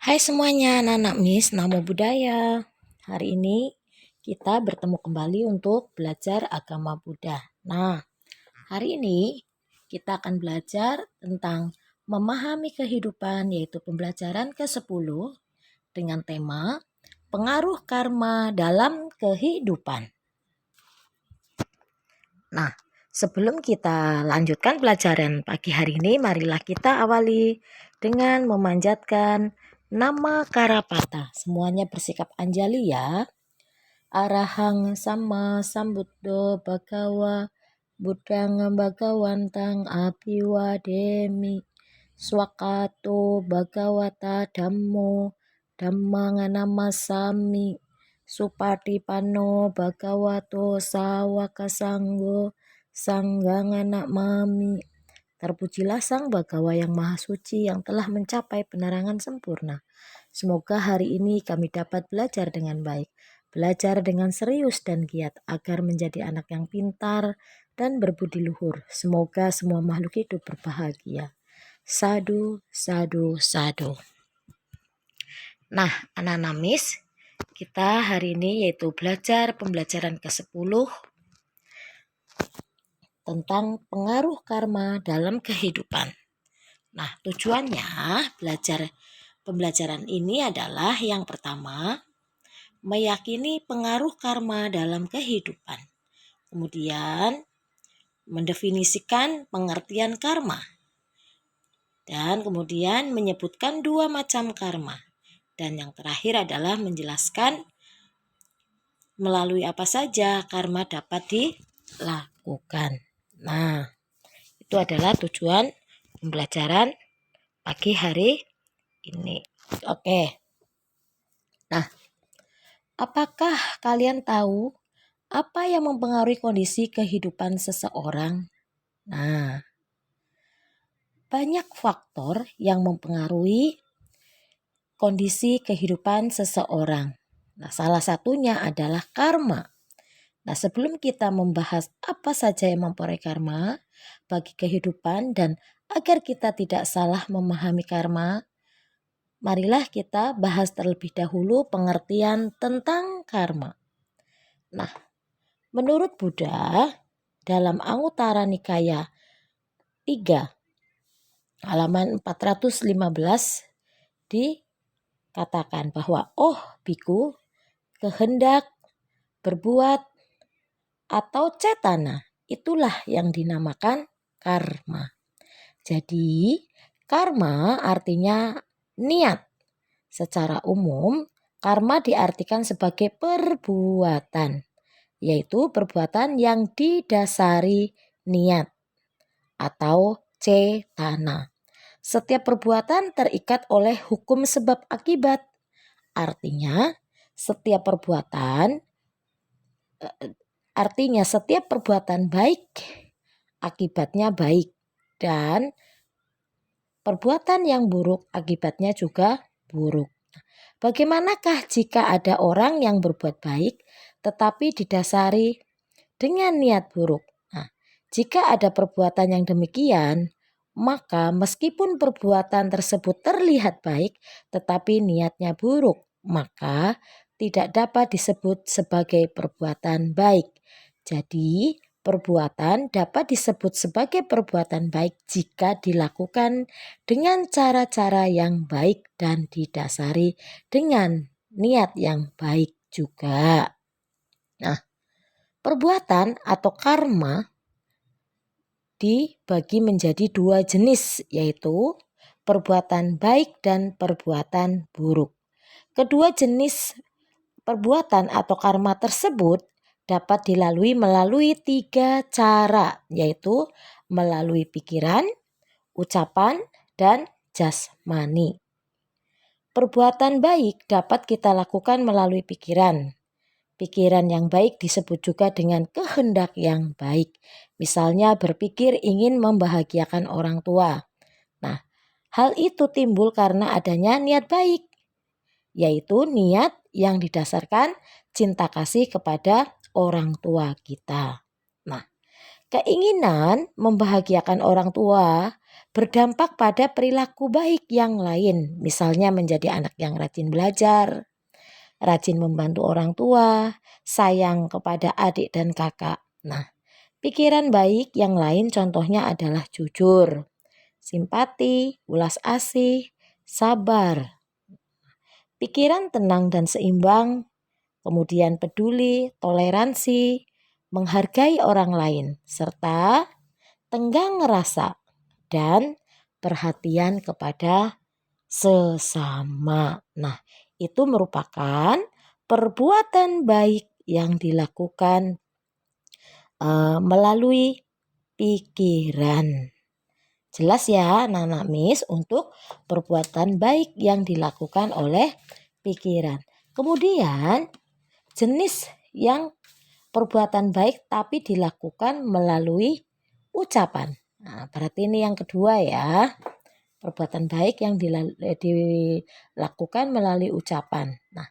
Hai semuanya, anak-anak Miss Namo Buddhaya. Hari ini kita bertemu kembali untuk belajar agama Buddha. Nah, hari ini kita akan belajar tentang memahami kehidupan, yaitu pembelajaran ke-10 dengan tema pengaruh karma dalam kehidupan. Nah, sebelum kita lanjutkan pelajaran pagi hari ini, marilah kita awali dengan memanjatkan nama Karapata. Semuanya bersikap anjali ya. Arahang sama sambuddho bhagawa buddhang bhagawantang abiwademi swakato bhagawata dhammo dhammang namasami supatipanno bhagavato sawaka sanggo sanggang namami. Terpujilah Sang Bhagawa yang Maha Suci yang telah mencapai penerangan sempurna. Semoga hari ini kami dapat belajar dengan baik, belajar dengan serius dan giat agar menjadi anak yang pintar dan berbudi luhur. Semoga semua makhluk hidup berbahagia. Sadu, sadu, sadu. Nah, anak-anak Miss, kita hari ini yaitu belajar pembelajaran ke-10 tentang pengaruh karma dalam kehidupan. Nah, tujuannya pembelajaran ini adalah yang pertama, meyakini pengaruh karma dalam kehidupan. Kemudian, mendefinisikan pengertian karma. Dan kemudian menyebutkan 2 macam karma. Dan yang terakhir adalah menjelaskan melalui apa saja karma dapat dilakukan. Nah, itu adalah tujuan pembelajaran pagi hari ini. Oke. Nah, apakah kalian tahu apa yang mempengaruhi kondisi kehidupan seseorang? Nah, banyak faktor yang mempengaruhi kondisi kehidupan seseorang. Nah, salah satunya adalah karma. Nah, sebelum kita membahas apa saja yang mempengaruhi karma bagi kehidupan dan agar kita tidak salah memahami karma, marilah kita bahas terlebih dahulu pengertian tentang karma. Nah, menurut Buddha, dalam Anguttara Nikaya 3, halaman 415 dikatakan bahwa, oh biku, kehendak, berbuat, atau cetana, itulah yang dinamakan karma. Jadi, karma artinya niat. Secara umum, karma diartikan sebagai perbuatan, yaitu perbuatan yang didasari niat atau cetana. Setiap perbuatan terikat oleh hukum sebab akibat. Artinya, setiap perbuatan baik akibatnya baik dan perbuatan yang buruk akibatnya juga buruk. Bagaimanakah jika ada orang yang berbuat baik tetapi didasari dengan niat buruk? Nah, jika ada perbuatan yang demikian, maka meskipun perbuatan tersebut terlihat baik tetapi niatnya buruk, maka tidak dapat disebut sebagai perbuatan baik. Jadi, perbuatan dapat disebut sebagai perbuatan baik jika dilakukan dengan cara-cara yang baik dan didasari dengan niat yang baik juga. Nah, perbuatan atau karma dibagi menjadi 2 jenis, yaitu perbuatan baik dan perbuatan buruk. Kedua jenis perbuatan atau karma tersebut dapat dilalui melalui 3 cara, yaitu melalui pikiran, ucapan, dan jasmani. Perbuatan baik dapat kita lakukan melalui pikiran. Pikiran yang baik disebut juga dengan kehendak yang baik. Misalnya berpikir ingin membahagiakan orang tua. Nah, hal itu timbul karena adanya niat baik, yaitu niat yang didasarkan cinta kasih kepada orang tua kita. Nah, keinginan membahagiakan orang tua berdampak pada perilaku baik yang lain. Misalnya menjadi anak yang rajin belajar, rajin membantu orang tua, sayang kepada adik dan kakak. Nah, pikiran baik yang lain contohnya adalah jujur, simpati, ulas asih, sabar, pikiran tenang dan seimbang, kemudian peduli, toleransi, menghargai orang lain, serta tenggang rasa dan perhatian kepada sesama. Nah, itu merupakan perbuatan baik yang dilakukan melalui pikiran. Jelas ya anak-anak Miss untuk perbuatan baik yang dilakukan oleh pikiran. Kemudian jenis yang perbuatan baik tapi dilakukan melalui ucapan. Nah, berarti ini yang kedua ya. Perbuatan baik yang dilakukan melalui ucapan. Nah,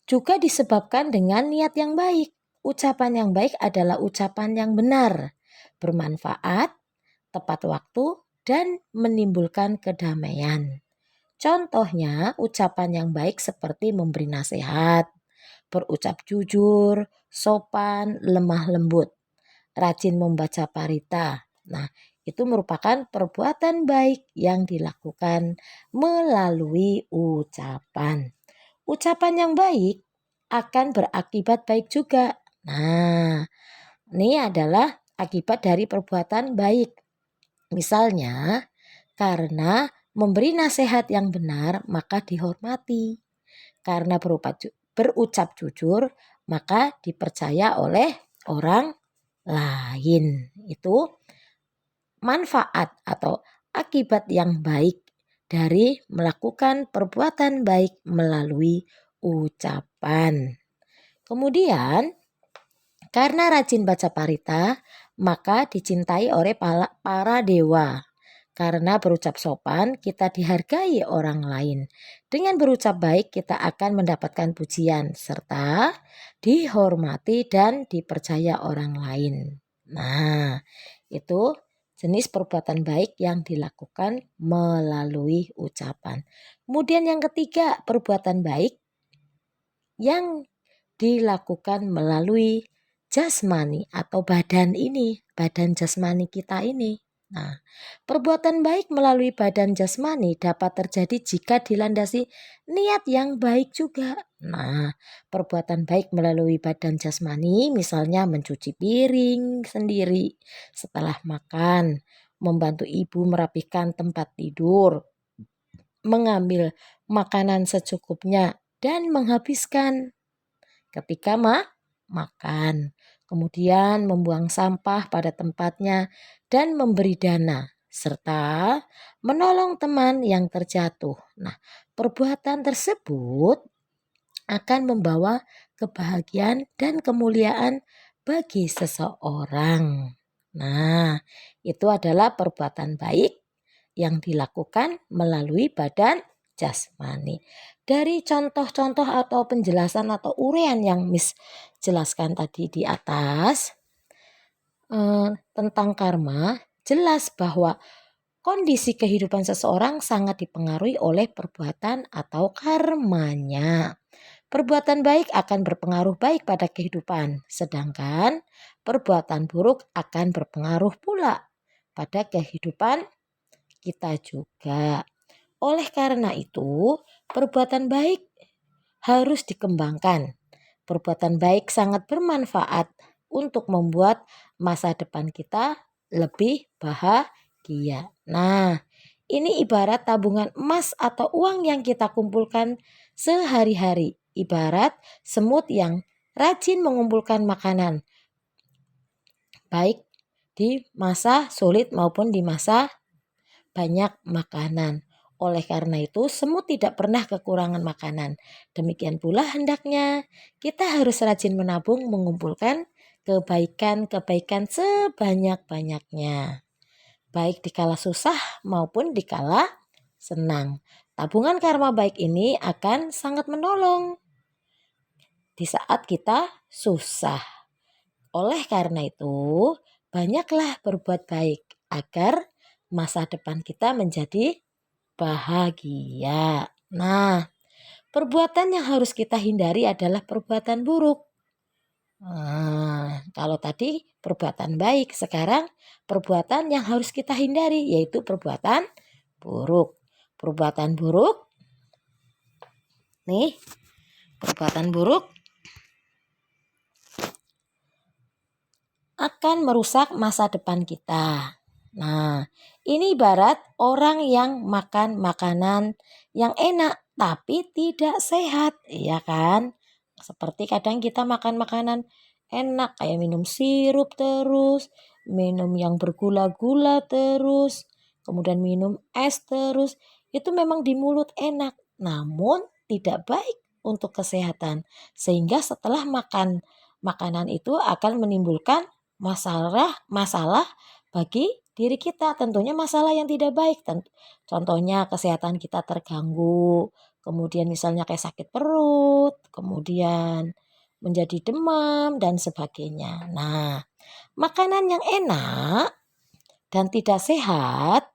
juga disebabkan dengan niat yang baik. Ucapan yang baik adalah ucapan yang benar, bermanfaat, tepat waktu, dan menimbulkan kedamaian. Contohnya, ucapan yang baik seperti memberi nasihat, berucap jujur, sopan, lemah lembut, rajin membaca parita. Nah, itu merupakan perbuatan baik yang dilakukan melalui ucapan. Ucapan yang baik akan berakibat baik juga. Nah, ini adalah akibat dari perbuatan baik. Misalnya, karena memberi nasihat yang benar maka dihormati. Karena berucap jujur maka dipercaya oleh orang lain. Itu manfaat atau akibat yang baik dari melakukan perbuatan baik melalui ucapan. Kemudian, karena rajin baca parita, maka dicintai oleh para dewa. Karena berucap sopan, kita dihargai orang lain. Dengan berucap baik, kita akan mendapatkan pujian serta dihormati dan dipercaya orang lain. Nah, itu jenis perbuatan baik yang dilakukan melalui ucapan. Kemudian yang ketiga, perbuatan baik yang dilakukan melalui jasmani atau badan ini, badan jasmani kita ini. Nah, perbuatan baik melalui badan jasmani dapat terjadi jika dilandasi niat yang baik juga. Nah, perbuatan baik melalui badan jasmani misalnya mencuci piring sendiri setelah makan, membantu ibu merapikan tempat tidur, mengambil makanan secukupnya dan menghabiskan ketika makan. Kemudian membuang sampah pada tempatnya dan memberi dana serta menolong teman yang terjatuh. Nah, perbuatan tersebut akan membawa kebahagiaan dan kemuliaan bagi seseorang. Nah, itu adalah perbuatan baik yang dilakukan melalui badan jasmani. Dari contoh-contoh atau penjelasan atau uraian yang Miss jelaskan tadi di atas tentang karma, jelas bahwa kondisi kehidupan seseorang sangat dipengaruhi oleh perbuatan atau karmanya. Perbuatan baik akan berpengaruh baik pada kehidupan, sedangkan perbuatan buruk akan berpengaruh pula pada kehidupan kita juga. Oleh karena itu, perbuatan baik harus dikembangkan. Perbuatan baik sangat bermanfaat untuk membuat masa depan kita lebih bahagia. Nah, ini ibarat tabungan emas atau uang yang kita kumpulkan sehari-hari. Ibarat semut yang rajin mengumpulkan makanan, baik di masa sulit maupun di masa banyak makanan. Oleh karena itu, semut tidak pernah kekurangan makanan. Demikian pula hendaknya kita harus rajin menabung mengumpulkan kebaikan-kebaikan sebanyak-banyaknya. Baik dikala susah maupun dikala senang. Tabungan karma baik ini akan sangat menolong di saat kita susah. Oleh karena itu, banyaklah berbuat baik agar masa depan kita menjadi bahagia. Nah, perbuatan yang harus kita hindari adalah perbuatan buruk. Nah, kalau tadi perbuatan baik, sekarang perbuatan yang harus kita hindari yaitu perbuatan buruk. Perbuatan buruk, nih, perbuatan buruk akan merusak masa depan kita. Nah, ini ibarat orang yang makan makanan yang enak tapi tidak sehat, ya kan? Seperti kadang kita makan makanan enak kayak minum sirup terus, minum yang bergula-gula terus, kemudian minum es terus. Itu memang di mulut enak, namun tidak baik untuk kesehatan. Sehingga setelah makan makanan itu akan menimbulkan masalah bagi diri kita, tentunya masalah yang tidak baik. Contohnya kesehatan kita terganggu, kemudian misalnya kayak sakit perut, kemudian menjadi demam dan sebagainya. Nah, makanan yang enak dan tidak sehat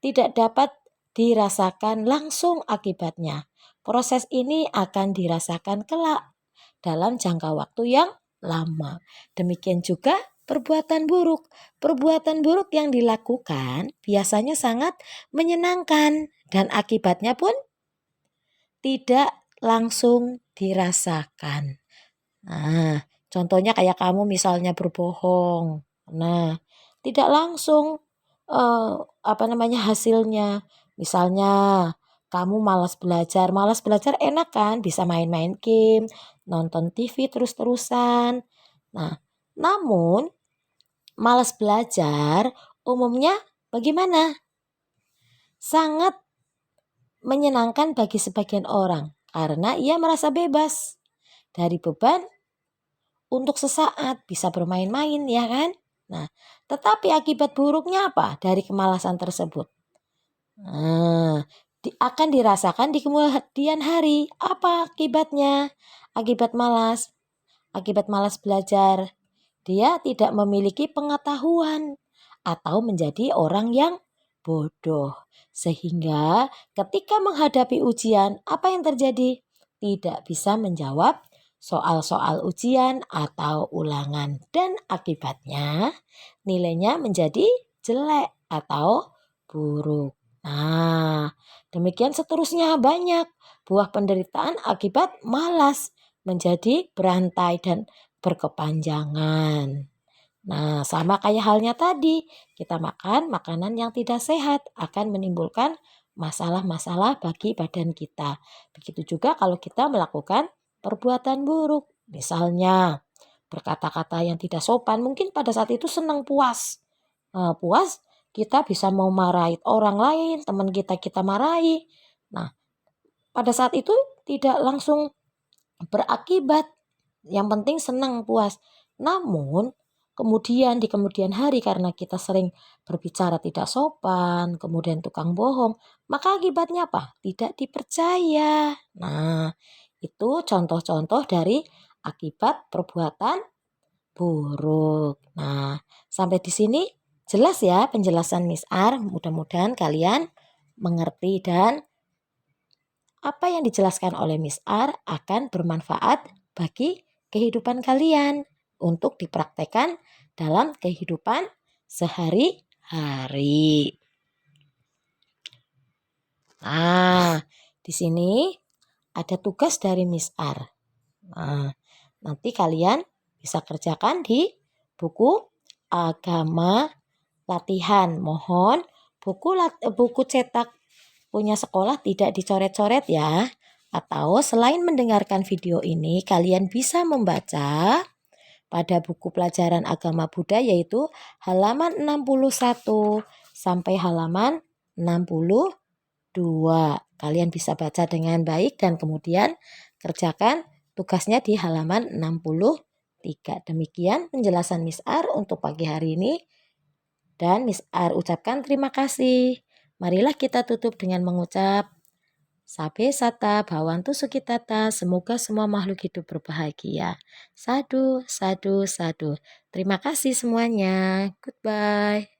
tidak dapat dirasakan langsung akibatnya. Proses ini akan dirasakan kelak dalam jangka waktu yang lama. Demikian juga perbuatan buruk. Perbuatan buruk yang dilakukan biasanya sangat menyenangkan dan akibatnya pun tidak langsung dirasakan. Nah, contohnya kayak kamu misalnya berbohong. Nah, tidak langsung hasilnya. Misalnya kamu malas belajar enak kan, bisa main-main game, nonton TV terus-terusan. Nah, namun malas belajar umumnya bagaimana? Sangat menyenangkan bagi sebagian orang karena ia merasa bebas dari beban untuk sesaat, bisa bermain-main, ya kan? Nah, tetapi akibat buruknya apa dari kemalasan tersebut? Nah, akan dirasakan di kemudian hari. Apa akibatnya? Akibat malas belajar, dia tidak memiliki pengetahuan atau menjadi orang yang bodoh. Sehingga ketika menghadapi ujian, apa yang terjadi? Tidak bisa menjawab soal-soal ujian atau ulangan, dan akibatnya nilainya menjadi jelek atau buruk. Nah, demikian seterusnya banyak buah penderitaan akibat malas menjadi berantai dan berkepanjangan. Nah, sama kayak halnya tadi, kita makan makanan yang tidak sehat akan menimbulkan masalah-masalah bagi badan kita. Begitu juga kalau kita melakukan perbuatan buruk. Misalnya, berkata-kata yang tidak sopan, mungkin pada saat itu senang puas. Puas, kita bisa mau marahi orang lain, teman kita marahi. Nah, pada saat itu tidak langsung berakibat. Yang penting senang, puas. Namun kemudian di kemudian hari karena kita sering berbicara tidak sopan, kemudian tukang bohong, maka akibatnya apa? Tidak dipercaya. Nah, itu contoh-contoh dari akibat perbuatan buruk. Nah, sampai di sini jelas ya penjelasan Miss R. Mudah-mudahan kalian mengerti dan apa yang dijelaskan oleh Miss R akan bermanfaat bagi kehidupan kalian untuk dipraktekkan dalam kehidupan sehari-hari. Nah, di sini ada tugas dari Miss R. Nah, nanti kalian bisa kerjakan di buku agama latihan. Mohon buku cetak punya sekolah tidak dicoret-coret ya. Atau selain mendengarkan video ini, kalian bisa membaca pada buku pelajaran agama Buddha yaitu halaman 61 sampai halaman 62. Kalian bisa baca dengan baik dan kemudian kerjakan tugasnya di halaman 63. Demikian penjelasan Miss R untuk pagi hari ini. Dan Miss R ucapkan terima kasih. Marilah kita tutup dengan mengucap Sabe Sata Bhawantu Sukitata. Semoga semua makhluk hidup berbahagia. Sadu, sadu, sadu. Terima kasih semuanya. Goodbye.